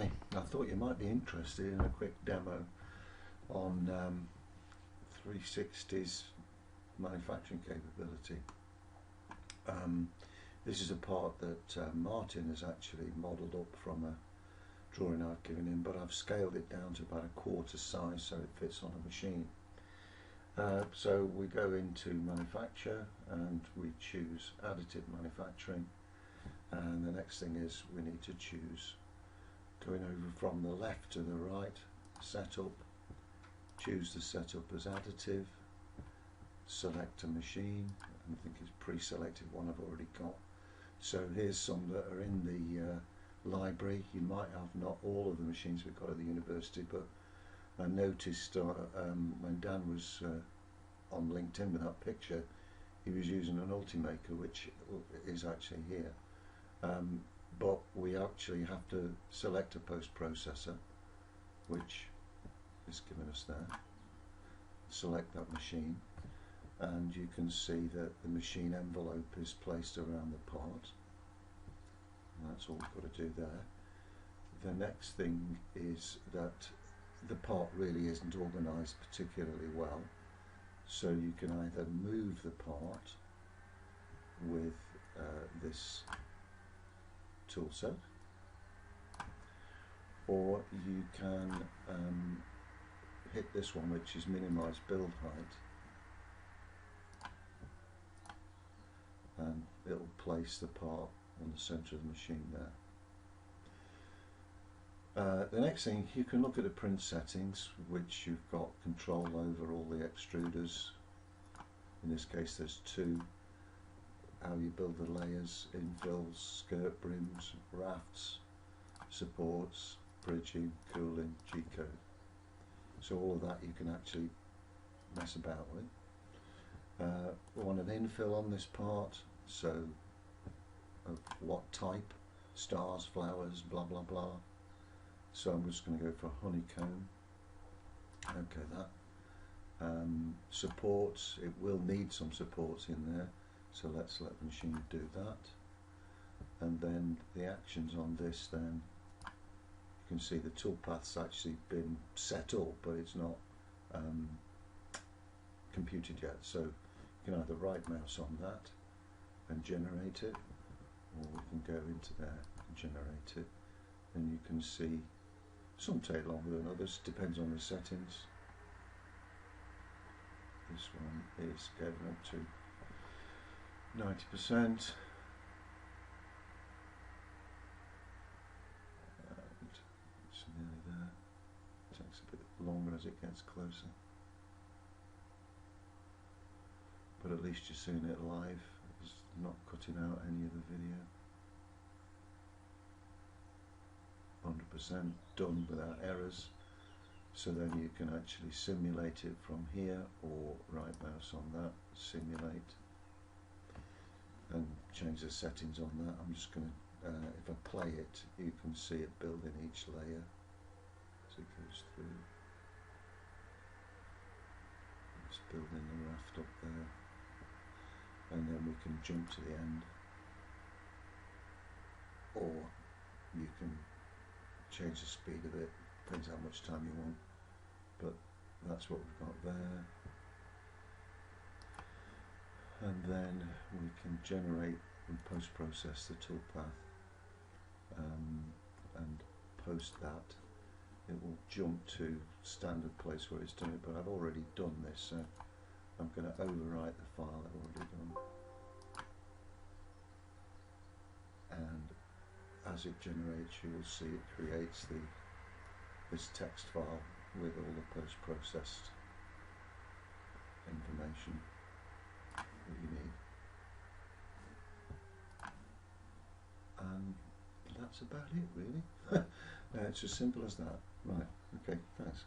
Hi, I thought you might be interested in a quick demo on 360's manufacturing capability. This is a part that Martin has actually modelled up from a drawing I've given him, but I've scaled it down to about a quarter size so it fits on a machine. So we go into manufacture and we choose additive manufacturing, and the next thing is we need to choose, going over from the left to the right, setup, choose the setup as additive, select a machine. I think it's pre-selected one I've already got. So here's some that are in the library. You might have not all of the machines we've got at the university, but I noticed when Dan was on LinkedIn with that picture, he was using an Ultimaker, which is actually here. But we actually have to select a post-processor, which is given us there. Select that machine, and you can see that the machine envelope is placed around the part. And that's all we've got to do there. The next thing is that the part really isn't organised particularly well, so you can either move the part with this tool set, or you can hit this one, which is minimize build height, and it'll place the part on the center of the machine there. The next thing, you can look at the print settings, which you've got control over all the extruders. In this case there's two. How you build the layers, infills, skirt brims, rafts, supports, bridging, cooling, G-code. So all of that you can actually mess about with. We want an infill on this part, so of what type, stars, flowers, blah blah blah. So I'm just going to go for honeycomb. Okay, that. Supports, it will need some supports in there, so let's let the machine do that. And then the actions on this, then you can see the toolpath's actually been set up, but it's not computed yet. So you can either right mouse on that and generate it, or we can go into there and generate it. And you can see some take longer than others, depends on the settings. This one is getting up to 90%. And it's nearly there. It takes a bit longer as it gets closer. But at least you're seeing it live. It's not cutting out any of the video. 100% done without errors. So then you can actually simulate it from here, or right mouse on that, simulate, and change the settings on that. I'm just going to, if I play it, you can see it building each layer as it goes through. It's building the raft up there, and then we can jump to the end, or you can change the speed of it, depends how much time you want, but that's what we've got there. And then we can generate and post-process the toolpath, and post that. It will jump to standard place where it's doing it, but I've already done this, so I'm going to overwrite the file I've already done. And as it generates, you will see it creates this text file with all the post-processed information that you need. And that's about it, really. It's as simple as that. Right, okay, thanks.